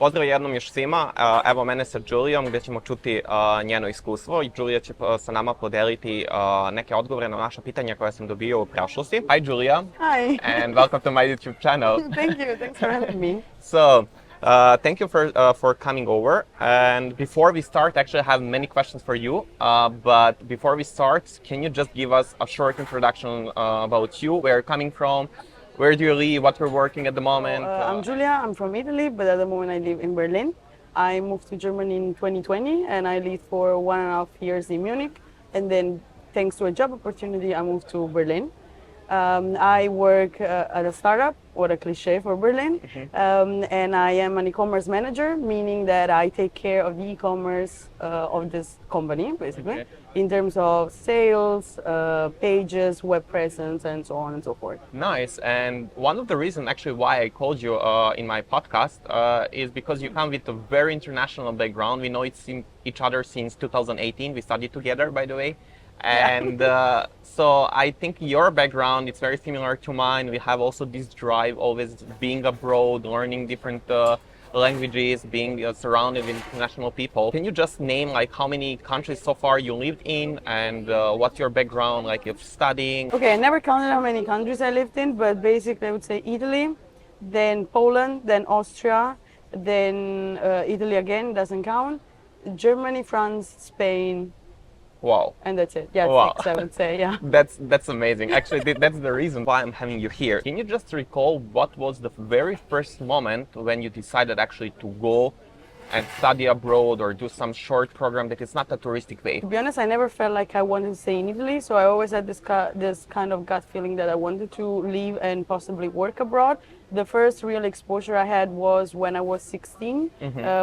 Pozdrav jednom još svima, evo mene sa Giulijom gdje ćemo čuti njeno iskustvo i Giulia će sa nama podeliti neke odgovore na naša pitanja koja sam dobio u prošlosti. Hi Giulia. Hi. And welcome to my YouTube channel. Thank you, thanks for having me. So, thank you for coming over. And before we start, actually I have many questions for you. But before we start, can you just give us a short introduction about you, where you're coming from? Where do you live? What you're working at the moment? I'm Giulia, I'm from Italy, but at the moment I live in Berlin. I moved to Germany in 2020 and I lived for 1.5 years in Munich. And then thanks to a job opportunity, I moved to Berlin. I work at a startup, what a cliche for Berlin. And I am an e-commerce manager, meaning that I take care of the e-commerce of this company, basically, in terms of sales, pages, web presence, and so on and so forth. Nice. And one of the reasons actually why I called you in my podcast is because you come with a very international background. We know each other since 2018. We studied together, by the way. And so I think your background is very similar to mine. We have also this drive always being abroad, learning different languages, being surrounded with international people. Can you just name like how many countries so far you lived in and what's your background like of studying? Okay, I never counted how many countries I lived in, but basically I would say Italy, then Poland, then Austria, then Italy again, doesn't count, Germany, France, Spain. Wow. And that's it. Yeah, wow. 6, I would say, yeah. That's amazing. Actually, that's the reason why I'm having you here. Can you just recall what was the very first moment when you decided actually to go and study abroad or do some short program that is not a touristic way? To be honest, I never felt like I wanted to stay in Italy, so I always had this kind of gut feeling that I wanted to leave and possibly work abroad. The first real exposure I had was when I was 16,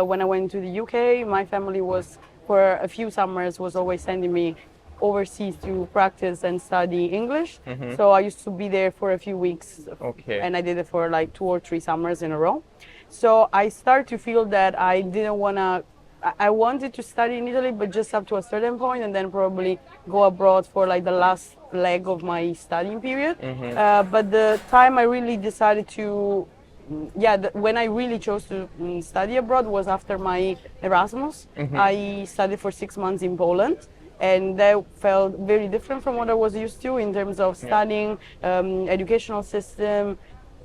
when I went to the UK. My family was, for a few summers, was always sending me overseas to practice and study English. So I used to be there for a few weeks, and I did it for like 2 or 3 summers in a row. So I started to feel that I didn't want to, I wanted to study in Italy, but just up to a certain point, and then probably go abroad for like the last leg of my studying period. But the time I really decided to, when I really chose to study abroad was after my Erasmus. I studied for 6 months in Poland, and that felt very different from what I was used to in terms of studying, educational system,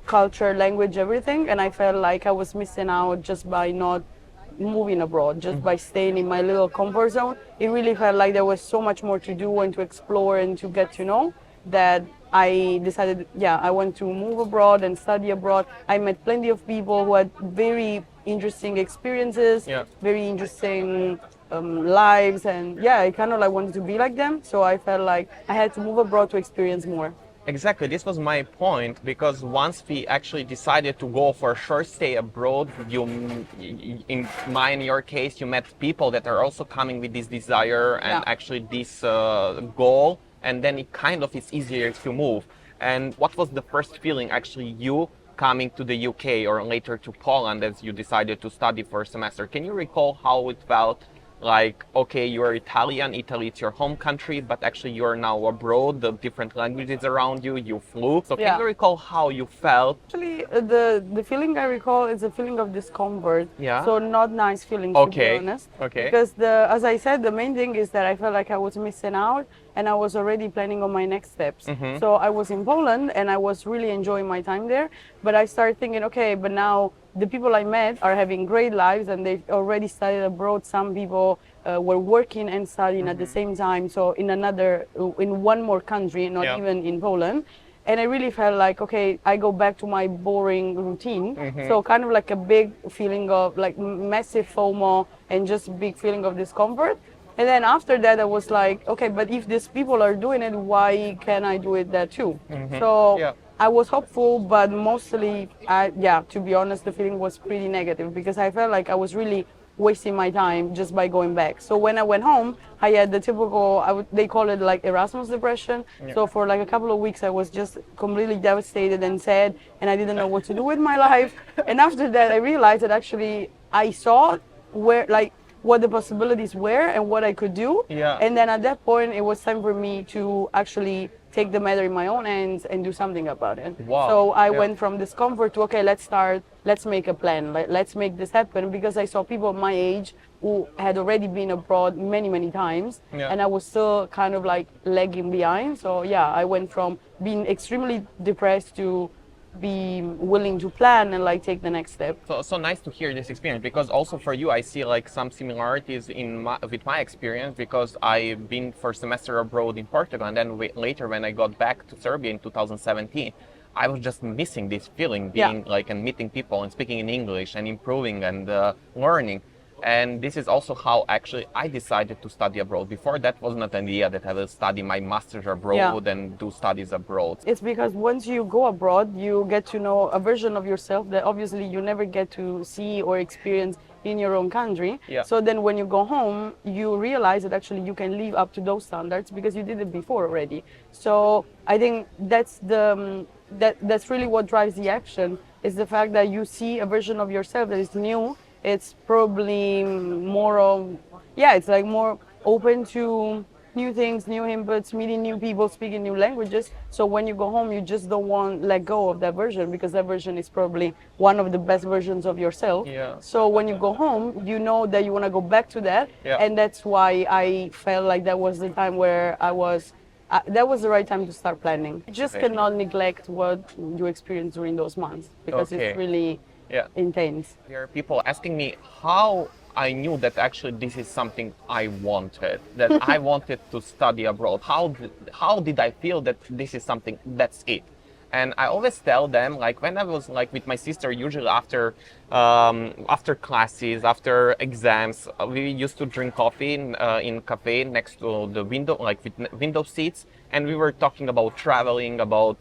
culture, language, everything. And I felt like I was missing out just by not moving abroad, just by staying in my little comfort zone. It really felt like there was so much more to do and to explore and to get to know, that I decided, I want to move abroad and study abroad. I met plenty of people who had very interesting experiences, very interesting lives, and I kind of like wanted to be like them. So I felt like I had to move abroad to experience more. Exactly, this was my point, because once we actually decided to go for a short stay abroad, in your case, you met people that are also coming with this desire and actually this goal, and then it kind of is easier to move. And what was the first feeling actually you coming to the UK or later to Poland as you decided to study for a semester? Can you recall how it felt? Like, okay, you're Italian, Italy is your home country, but actually you're now abroad, the different languages around you, you flew. So can you recall how you felt? Actually, the feeling I recall is a feeling of discomfort. So not nice feelings, to be honest. Because as I said, the main thing is that I felt like I was missing out, and I was already planning on my next steps. So I was in Poland and I was really enjoying my time there, but I started thinking, okay, but now the people I met are having great lives and they've already studied abroad. Some people were working and studying at the same time, so in one more country, not even in Poland. And I really felt like, okay, I go back to my boring routine. So kind of like a big feeling of like massive FOMO and just a big feeling of discomfort. And then after that, I was like, okay, but if these people are doing it, why can't I do it there too? So I was hopeful, but mostly, to be honest, the feeling was pretty negative, because I felt like I was really wasting my time just by going back. So when I went home, I had the typical, they call it like Erasmus depression. So for like a couple of weeks, I was just completely devastated and sad, and I didn't know what to do with my life. And after that, I realized that actually I saw what the possibilities were and what I could do. And then at that point, it was time for me to actually take the matter in my own hands and do something about it. Wow. So I Yeah. went from discomfort to, okay, let's make a plan. Let's make this happen, because I saw people my age who had already been abroad many, many times, Yeah. and I was still kind of like lagging behind. So yeah, I went from being extremely depressed to be willing to plan and like take the next step. So nice to hear this experience, because also for you I see like some similarities with my experience, because I've been for a semester abroad in Portugal, and then later when I got back to Serbia in 2017, I was just missing this feeling, being like and meeting people and speaking in English and improving and learning. And this is also how actually I decided to study abroad. Before that was not an idea that I will study my master's abroad and do studies abroad. It's because once you go abroad, you get to know a version of yourself that obviously you never get to see or experience in your own country. Yeah. So then when you go home, you realize that actually you can live up to those standards because you did it before already. So I think that's that's really what drives the action, is the fact that you see a version of yourself that is new. It's probably more of, it's like more open to new things, new inputs, meeting new people, speaking new languages. So when you go home, you just don't want to let go of that version, because that version is probably one of the best versions of yourself. Yeah. So when you go home, you know that you want to go back to that. Yeah. And that's why I felt like that was the time where that was the right time to start planning. You just cannot neglect what you experience during those months, because it's really intense. There are people asking me how I knew that actually this is something I wanted, that I wanted to study abroad. How did I feel that this is something, that's it? And I always tell them, like when I was like with my sister, usually after classes, after exams, we used to drink coffee in cafe next to the window, like with window seats, and we were talking about traveling, about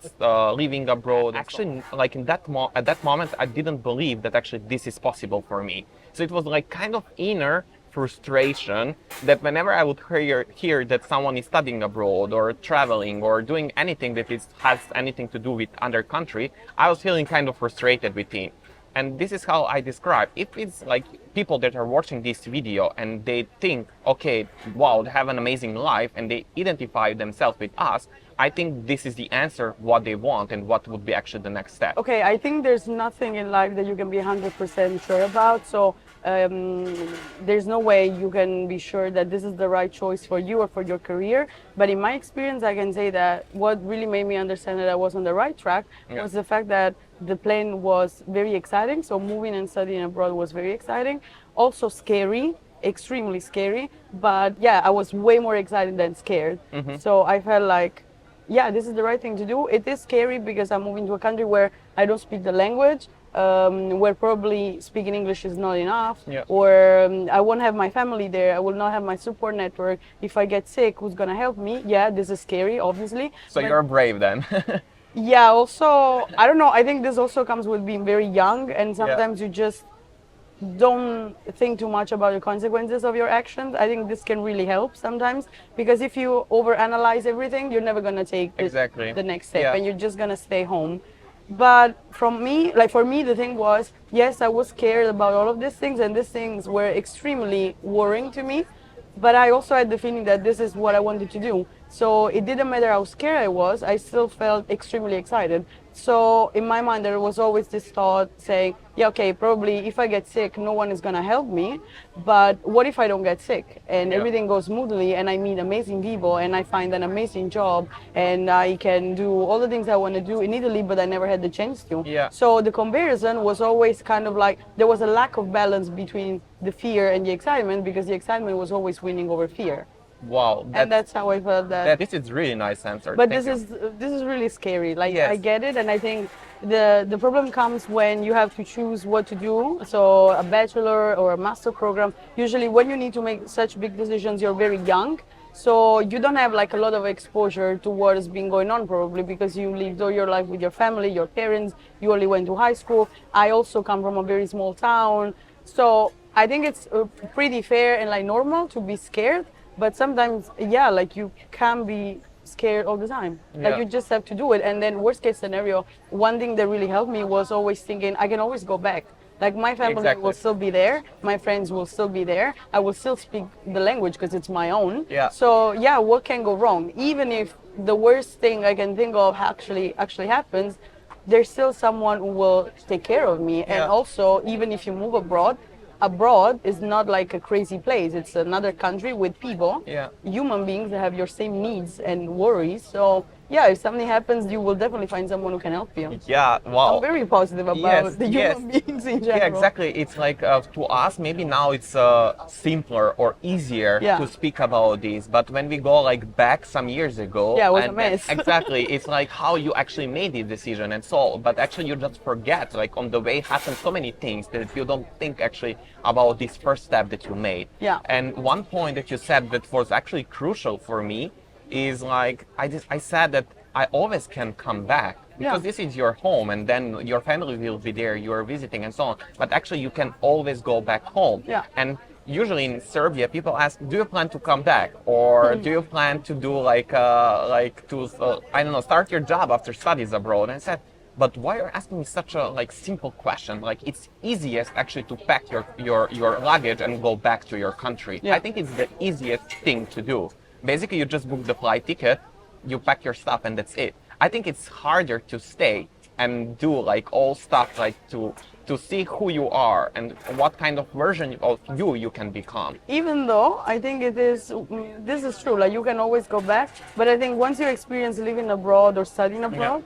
living abroad. Actually, like at that moment, I didn't believe that actually this is possible for me. So it was like kind of inner frustration that whenever I would hear that someone is studying abroad or traveling or doing anything that has anything to do with other country, I was feeling kind of frustrated with it. And this is how I describe. If it's like people that are watching this video and they think, okay, wow, they have an amazing life, and they identify themselves with us, I think this is the answer, what they want and what would be actually the next step. Okay, I think there's nothing in life that you can be 100% sure about. So there's no way you can be sure that this is the right choice for you or for your career. But in my experience, I can say that what really made me understand that I was on the right track was the fact that the plan was very exciting. So moving and studying abroad was very exciting. Also scary, extremely scary. But yeah, I was way more excited than scared. So I felt like, yeah, this is the right thing to do. It is scary because I'm moving to a country where I don't speak the language, where probably speaking English is not enough, or I won't have my family there, I will not have my support network. If I get sick, who's gonna help me? Yeah, this is scary, obviously. So you're brave then. Yeah, also, I don't know, I think this also comes with being very young, and sometimes you just don't think too much about the consequences of your actions. I think this can really help sometimes, because if you overanalyze everything, you're never gonna take the next step, and you're just gonna stay home. But for me, the thing was, yes, I was scared about all of these things, and these things were extremely worrying to me. But I also had the feeling that this is what I wanted to do. So it didn't matter how scared I was, I still felt extremely excited. So in my mind, there was always this thought saying, yeah, okay, probably if I get sick, no one is gonna help me. But what if I don't get sick and everything goes smoothly and I meet amazing people and I find an amazing job and I can do all the things I want to do in Italy, but I never had the chance to. So the comparison was always kind of like, there was a lack of balance between the fear and the excitement, because the excitement was always winning over fear. Wow, and that's how I felt that. This is really nice answer. But this is really scary. Like I get it, and I think the problem comes when you have to choose what to do. So a bachelor or a master program. Usually, when you need to make such big decisions, you're very young. So you don't have like a lot of exposure to what has been going on, probably because you lived all your life with your family, your parents. You only went to high school. I also come from a very small town, so I think it's pretty fair and like normal to be scared. But sometimes, like you can be scared all the time. Like you just have to do it. And then worst case scenario, one thing that really helped me was always thinking, I can always go back. Like my family will still be there. My friends will still be there. I will still speak the language because it's my own. So what can go wrong? Even if the worst thing I can think of actually happens, there's still someone who will take care of me. And also, even if you move abroad is not like a crazy place. It's another country with people, human beings that have your same needs and worries. So yeah, if something happens, you will definitely find someone who can help you. Yeah, wow. I'm very positive about the human beings in general. Yeah, exactly. It's like to us, maybe now it's simpler or easier to speak about this. But when we go like back some years ago, it was a mess. Exactly, it's like how you actually made the decision and so. But actually, you just forget. Like on the way, happen so many things that you don't think actually about this first step that you made. Yeah. And one point that you said that was actually crucial for me is like I said that I always can come back because this is your home and then your family will be there, you are visiting and so on. But actually you can always go back home. Yeah. And usually in Serbia people ask, do you plan to come back? Or do you plan to do I don't know, start your job after studies abroad? And I said, but why are you asking me such a simple question? Like it's easiest actually to pack your luggage and go back to your country. I think it's the easiest thing to do. Basically, you just book the flight ticket, you pack your stuff, and that's it. I think it's harder to stay and do all stuff to see who you are and what kind of version of you can become. Even though I think this is true, like you can always go back, but I think once you experience living abroad or studying abroad,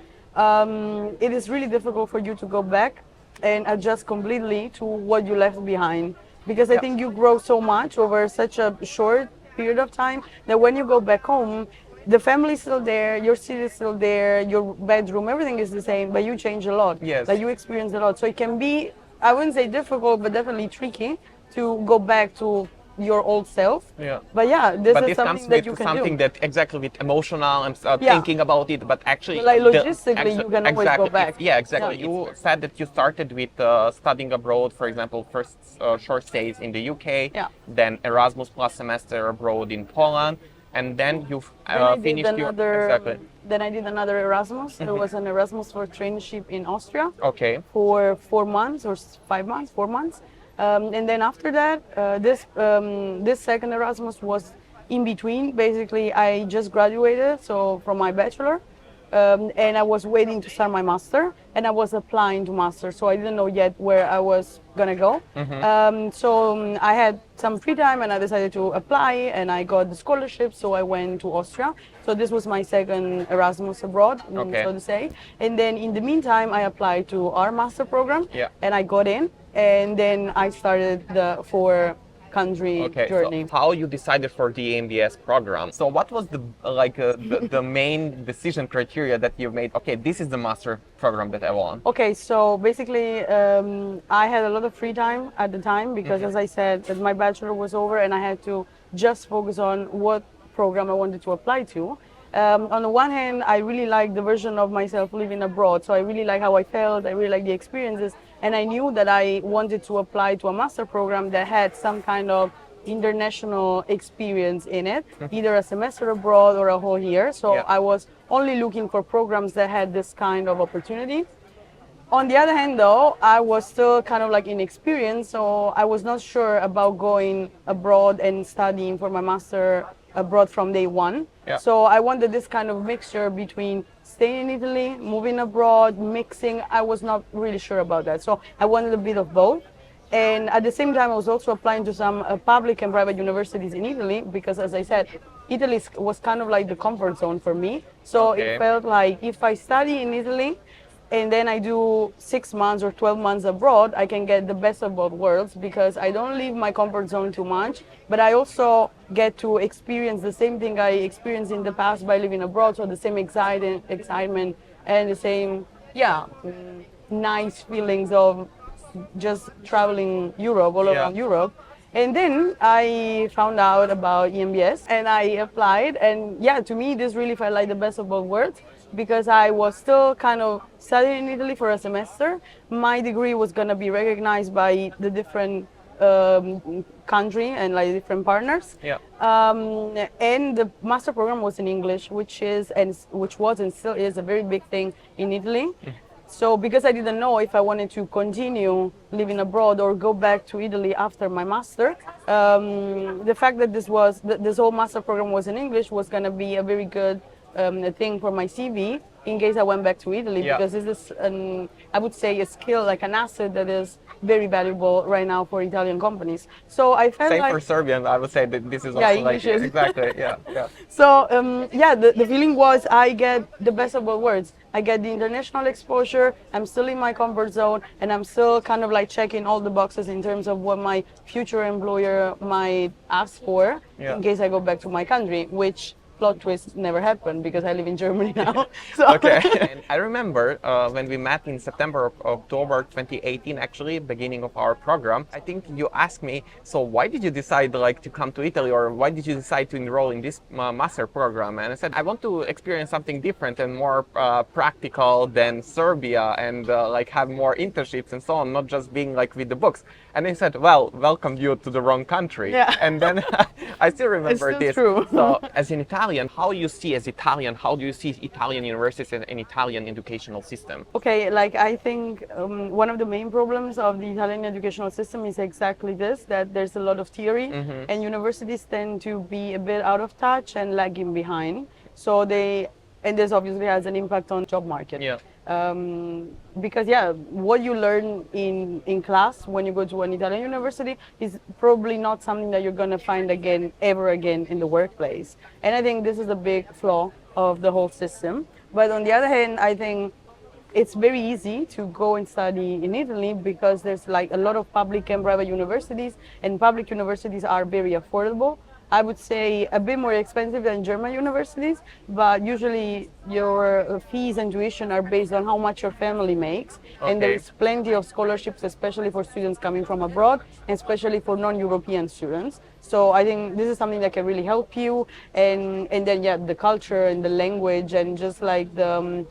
it is really difficult for you to go back and adjust completely to what you left behind. Because I think you grow so much over such a short period of time that when you go back home, the family's still there, your city is still there, your bedroom, everything is the same, but you change a lot. Yes. Like you experience a lot. So it can be, I wouldn't say difficult, but definitely tricky to go back to your old self. Yeah. But yeah, this is something that you can do. Something that exactly with emotional and thinking about it, but actually like logistically you can always go back. Yeah, exactly. You said that you started with studying abroad, for example, first short stays in the UK, then Erasmus plus semester abroad in Poland, and then you finished Then I did another Erasmus. It was an Erasmus for traineeship in Austria. Okay. For 4 months or 5 months, 4 months. And then after that, this second Erasmus was in between. Basically, I just graduated, so from my bachelor, and I was waiting to start my master, and I was applying to master, so I didn't know yet where I was gonna go. So I had some free time, and I decided to apply, and I got the scholarship, so I went to Austria. So this was my second Erasmus abroad, so to say. And then in the meantime, I applied to our master program, and I got in. And then I started the 4-country journey. So how you decided for the MBS program? So what was the main decision criteria that you made? Okay, this is the master program that I want. Okay, so basically I had a lot of free time at the time because, as I said, that my bachelor was over and I had to just focus on what program I wanted to apply to. On the one hand, I really liked the version of myself living abroad, so I really like how I felt, I really like the experiences, and I knew that I wanted to apply to a master program that had some kind of international experience in it, either a semester abroad or a whole year. So I was only looking for programs that had this kind of opportunity. On the other hand, though, I was still kind of inexperienced, so I was not sure about going abroad and studying for my master abroad from day one. So I wanted this kind of mixture between staying in Italy, moving abroad, mixing. I was not really sure about that. So I wanted a bit of both. And at the same time, I was also applying to some public and private universities in Italy because, as I said, Italy was kind of like the comfort zone for me. So it felt like if I study in Italy, and then I do 6 months or 12 months abroad, I can get the best of both worlds because I don't leave my comfort zone too much, but I also get to experience the same thing I experienced in the past by living abroad, so the same excitement and the same, nice feelings of just traveling Europe, all around Europe. And then I found out about EMBS and I applied, and to me this really felt like the best of both worlds because I was still kind of studying in Italy for a semester. My degree was going to be recognized by the different country and different partners. And the master program was in English, which was and still is a very big thing in Italy. So because I didn't know if I wanted to continue living abroad or go back to Italy after my master, the fact that this whole master program was in English was going to be a very good a thing for my CV in case I went back to Italy, because this is, I would say, a skill, like an asset that is very valuable right now for Italian companies. So I felt Same like... for Serbian, I would say that this is also like... Exactly, yeah. So, the feeling was I get the best of both worlds. I get the international exposure, I'm still in my comfort zone, and I'm still kind of like checking all the boxes in terms of what my future employer might ask for in case I go back to my country, which... plot twist never happened because I live in Germany now. So. Okay. And I remember when we met in September, October 2018, actually, beginning of our program, I think you asked me, so why did you decide like to come to Italy, or why did you decide to enroll in this master program? And I said, I want to experience something different and more practical than Serbia, and like have more internships and so on, not just being like with the books. And they said, well, welcome you to the wrong country. Yeah. And then I still remember it's still this. True. So as an Italian, how you see as Italian, how do you see Italian universities and an Italian educational system? Okay, like I think one of the main problems of the Italian educational system is exactly this, that there's a lot of theory, and universities tend to be a bit out of touch and lagging behind. So and this obviously has an impact on job market. Yeah. Because what you learn in class when you go to an Italian university is probably not something that you're going to find ever again in the workplace. And I think this is a big flaw of the whole system. But on the other hand, I think it's very easy to go and study in Italy because there's like a lot of public and private universities, and public universities are very affordable. I would say a bit more expensive than German universities, but usually your fees and tuition are based on how much your family makes. Okay. And there's plenty of scholarships, especially for students coming from abroad, and especially for non-European students. So I think this is something that can really help you. And then, the culture and the language and just like the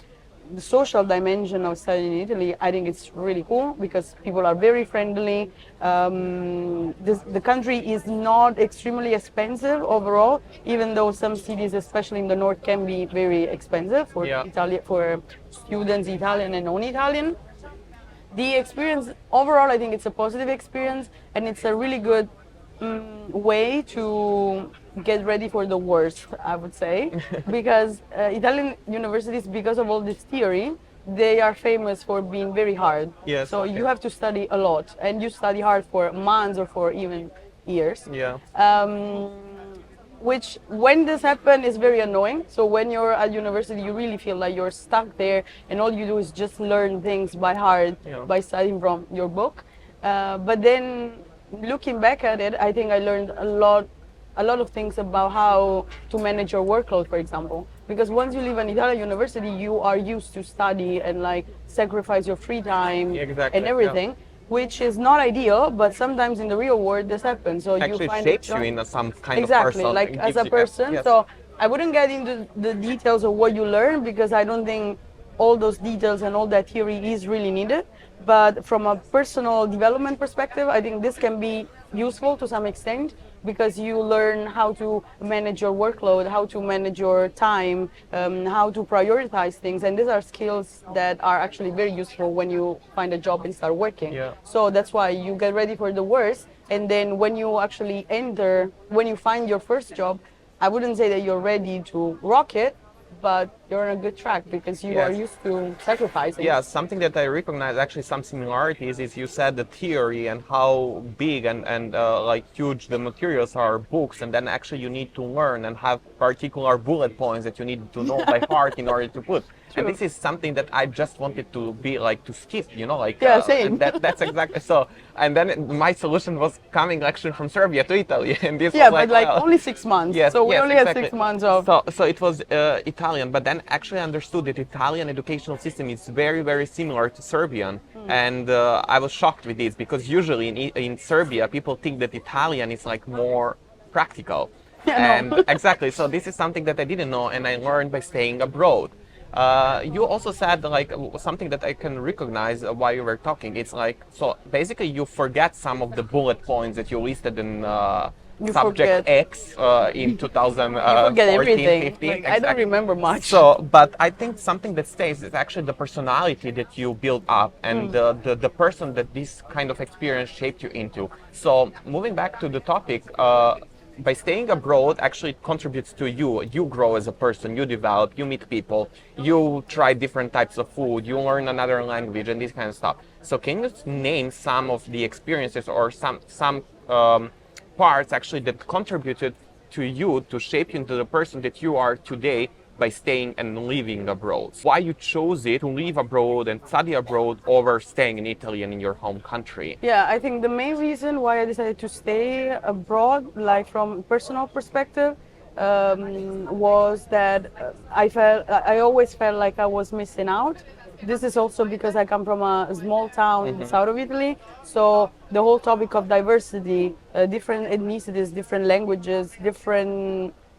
social dimension of studying in Italy, I think it's really cool because people are very friendly. The country is not extremely expensive overall, even though some cities, especially in the north, can be very expensive for for students, Italian and non-Italian. The experience overall, I think it's a positive experience, and it's a really good way to get ready for the worst, I would say, because Italian universities, because of all this theory, they are famous for being very hard. Yes, so you have to study a lot, and you study hard for months or for even years. Yeah. Which, when this happens, is very annoying. So when you're at university, you really feel like you're stuck there, and all you do is just learn things by heart, by studying from your book. But then, looking back at it, I think I learned a lot of things about how to manage your workload, for example. Because once you leave an Italian university, you are used to study and like sacrifice your free time and everything, which is not ideal, but sometimes in the real world this happens. So actually you find shapes you in some kind of person. Exactly, like as a person. So I wouldn't get into the details of what you learn because I don't think all those details and all that theory is really needed. But from a personal development perspective, I think this can be useful to some extent because you learn how to manage your workload, how to manage your time, how to prioritize things. And these are skills that are actually very useful when you find a job and start working. Yeah. So that's why you get ready for the worst. And then when you actually when you find your first job, I wouldn't say that you're ready to rock it, but you're on a good track because you are used to sacrificing. Yeah, something that I recognize actually some similarities is you said the theory and how big and like huge the materials are, books, and then actually you need to learn and have particular bullet points that you need to know by heart in order to put. True. And this is something that I just wanted to be like to skip, like same. And that's exactly so. And then my solution was coming actually from Serbia to Italy, and this was but like only 6 months. Yes, so we only exactly. had 6 months of. So it was Italian, but then actually understood that Italian educational system is very, very similar to Serbian, and I was shocked with this because usually in Serbia people think that Italian is like more practical. Exactly. So this is something that I didn't know, and I learned by staying abroad. You also said like something that I can recognize while you were talking. It's like, so basically you forget some of the bullet points that you listed in subject X in 2014, 15. Like, I don't remember much. So, but I think something that stays is actually the personality that you build up and the person that this kind of experience shaped you into. So moving back to the topic, by staying abroad, actually it contributes to you. You grow as a person, you develop, you meet people, you try different types of food, you learn another language and this kind of stuff. So can you name some of the experiences or some parts actually that contributed to you to shape you into the person that you are today by staying and living abroad? Why you chose it to live abroad and study abroad over staying in Italy and in your home country? Yeah, I think the main reason why I decided to stay abroad, like from personal perspective, was that I always felt like I was missing out. This is also because I come from a small town in the south of Italy, so the whole topic of diversity, different ethnicities, different languages,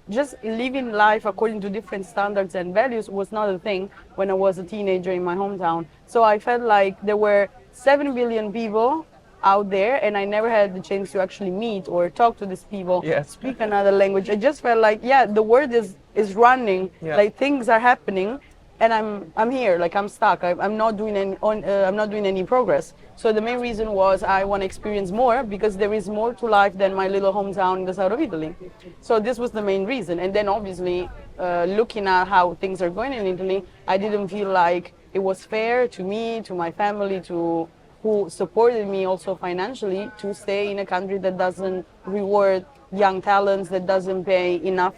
just living life according to different standards and values was not a thing when I was a teenager in my hometown. So I felt like there were 7 billion people out there and I never had the chance to actually meet or talk to these people, speak another language. I just felt like, the world is running, like things are happening, and I'm here, like I'm stuck. I'm not doing any progress. So the main reason was I want to experience more, because there is more to life than my little hometown in the south of Italy. So this was the main reason. And then obviously, looking at how things are going in Italy, I didn't feel like it was fair to me, to my family, to who supported me also financially, to stay in a country that doesn't reward young talents, that doesn't pay enough.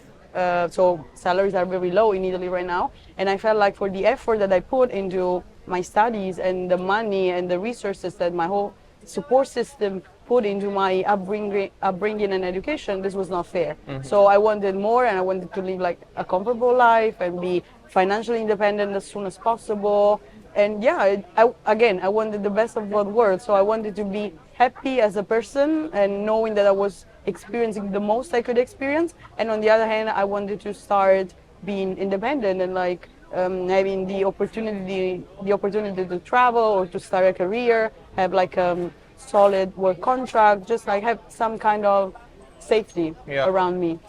So salaries are very low in Italy right now, and I felt like for the effort that I put into my studies and the money and the resources that my whole support system put into my upbringing and education, this was not fair. So I wanted more, and I wanted to live like a comfortable life and be financially independent as soon as possible. And I wanted the best of both worlds. So I wanted to be happy as a person and knowing that I was experiencing the most I could experience, and on the other hand I wanted to start being independent and like having the opportunity to travel or to start a career, have like a solid work contract, just like have some kind of safety around me.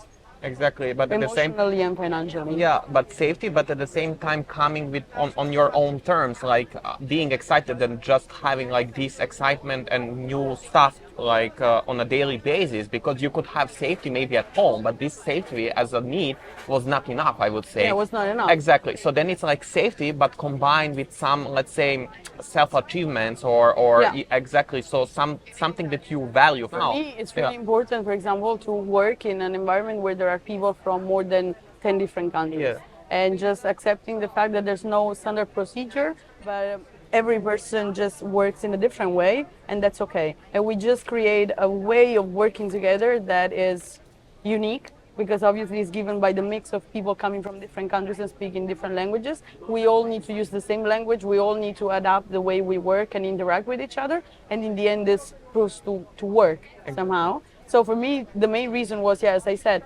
Exactly, but at the same emotionally and financially. Yeah, but safety, but at the same time coming with on your own terms, like being excited and just having like this excitement and new stuff like on a daily basis, because you could have safety maybe at home, but this safety as a need was not enough, I would say. Yeah, it was not enough. Exactly. So then it's like safety, but combined with some, let's say, self-achievements or exactly. So something that you value. For me, it's really important, for example, to work in an environment where there are people from more than 10 different countries. And just accepting the fact that there's no standard procedure, but every person just works in a different way, and that's okay. And we just create a way of working together that is unique, because obviously it's given by the mix of people coming from different countries and speaking different languages. We all need to use the same language, we all need to adapt the way we work and interact with each other, and in the end this proves to work somehow. So for me, the main reason was, as I said,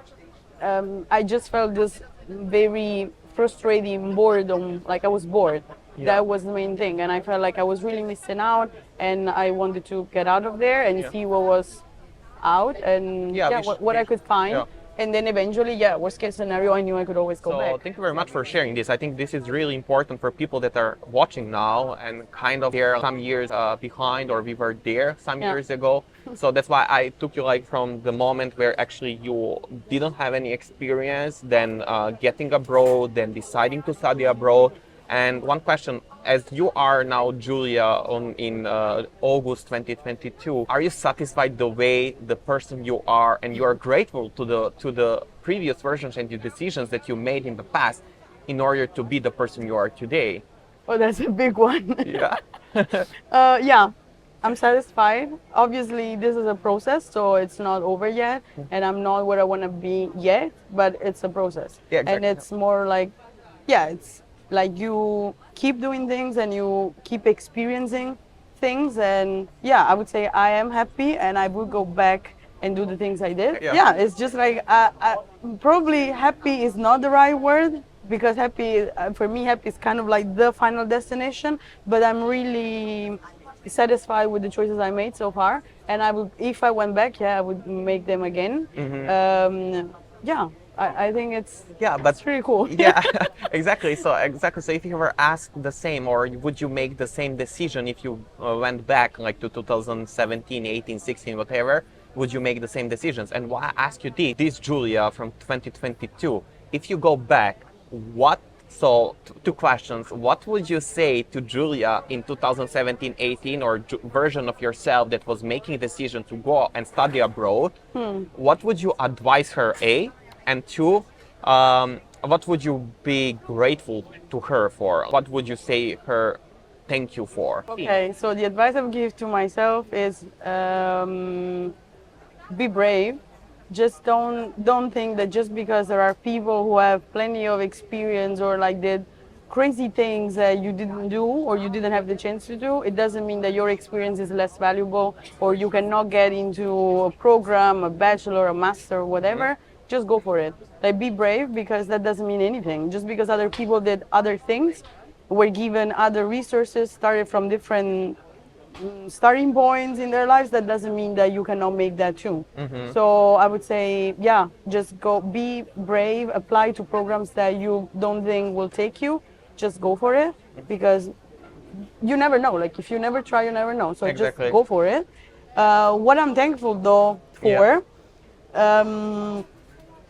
I just felt this very frustrating boredom, like I was bored. That was the main thing, and I felt like I was really missing out, and I wanted to get out of there and see what was out and what I could find. And then eventually, worst case scenario, I knew I could always go back. So thank you very much for sharing this. I think this is really important for people that are watching now and kind of they're some years behind, or we were there some years ago. So that's why I took you like from the moment where actually you didn't have any experience, then getting abroad, then deciding to study abroad. And one question, as you are now Giulia in August 2022, are you satisfied the way the person you are, and you are grateful to the previous versions and the decisions that you made in the past in order to be the person you are today? Oh, that's a big one. I'm satisfied. Obviously, this is a process, so it's not over yet, and I'm not where I want to be yet, but it's a process. And it's more like, it's like you keep doing things and you keep experiencing things, and I would say I am happy and I would go back and do the things I did. It's just like probably happy is not the right word, because happy for me, happy is kind of like the final destination, but I'm really satisfied with the choices I made so far, and I would, if I went back, I would make them again. I think it's pretty cool. Exactly. So if you were asked the same, or would you make the same decision if you went back like to 2017, 18, 16, whatever, would you make the same decisions? And why I ask you this Giulia from 2022, if you go back, two questions. What would you say to Giulia in 2017-18 or version of yourself that was making a decision to go and study abroad? What would you advise her, A? And two, what would you be grateful to her for? What would you say her thank you for? Okay, so the advice I would give to myself is be brave. Just don't think that just because there are people who have plenty of experience or like did crazy things that you didn't do or you didn't have the chance to do, it doesn't mean that your experience is less valuable or you cannot get into a program, a bachelor, a master, or whatever. Just go for it. Like, be brave, because that doesn't mean anything. Just because other people did other things, were given other resources, started from different starting points in their lives, that doesn't mean that you cannot make that too. So I would say, yeah, just go, be brave, apply to programs that you don't think will take you, just go for it, because you never know. Like, if you never try, you never know. So Exactly. just go for it. What I'm thankful though for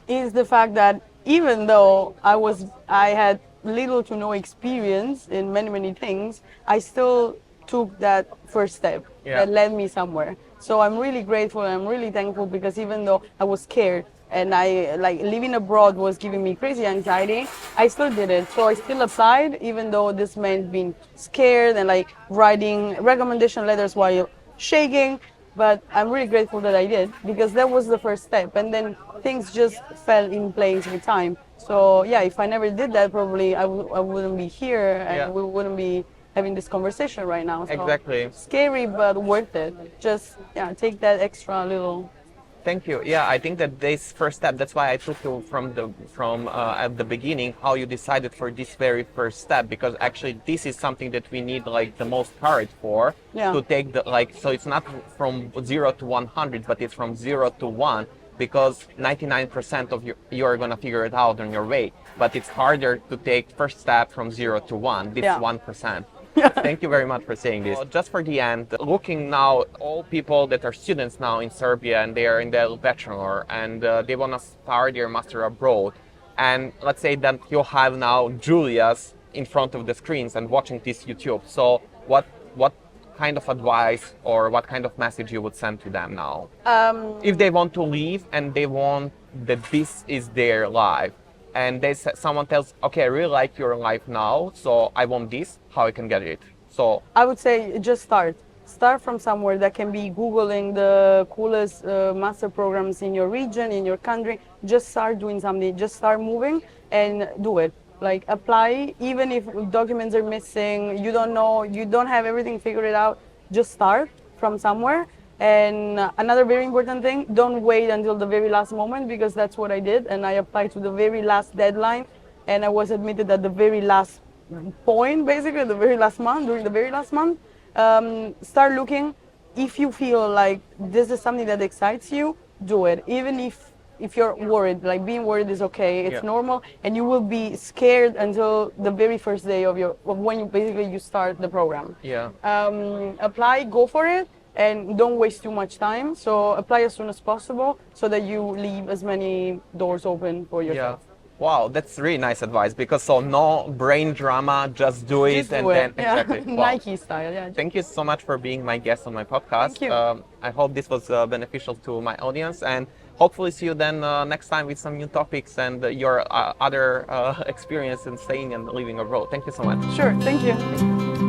is the fact that even though I had little to no experience in many things, I still took that first step that led me somewhere. So I'm really grateful and I'm really thankful, because even though I was scared and I like living abroad was giving me crazy anxiety, I still did it. So I still applied, even though this meant being scared and like writing recommendation letters while shaking. But I'm really grateful that I did, because that was the first step, and then things just fell in place with time. So yeah, if I never did that, probably I wouldn't be here, and we wouldn't be having this conversation right now. So Exactly. scary, but worth it. Just take that extra little. Thank you. Yeah, I think that this first step, that's why I took you from at the beginning, how you decided for this very first step, because actually this is something that we need like the most courage for, to take the, like, so it's not from 0 to 100, but it's from 0 to 1, because 99% of you're gonna figure it out on your way, but it's harder to take first step from 0 to 1, this 1%. Thank you very much for saying this. Just for the end, looking now, all people that are students now in Serbia and they are in their bachelor and they want to start their master abroad, and let's say that you have now Giulia's in front of the screens and watching this YouTube. So what kind of advice or what kind of message you would send to them now? If they want to leave and they want that this is their life, and someone tells, okay, I really like your life now, so I want this, how I can get it? So I would say just start from somewhere. That can be Googling the coolest master programs in your region, in your country. Just start doing something, just start moving and do it. Like, apply, even if documents are missing, you don't know, you don't have everything figured out, just start from somewhere. And another very important thing, don't wait until the very last moment, because that's what I did, and I applied to the very last deadline, and I was admitted at the very last point, basically the very last month, during the very last month. Start looking. If you feel like this is something that excites you, do it. Even if you're worried, like, being worried is okay, it's normal, and you will be scared until the very first day of when you start the program. Apply, go for it, and don't waste too much time. So apply as soon as possible, so that you leave as many doors open for yourself. Wow, that's really nice advice, because so no brain drama, just do it. Exactly. Wow. Nike style, Thank you so much for being my guest on my podcast. Thank you. I hope this was beneficial to my audience, and hopefully see you then next time with some new topics and your other experience in staying and living abroad. Thank you so much. Sure, thank you.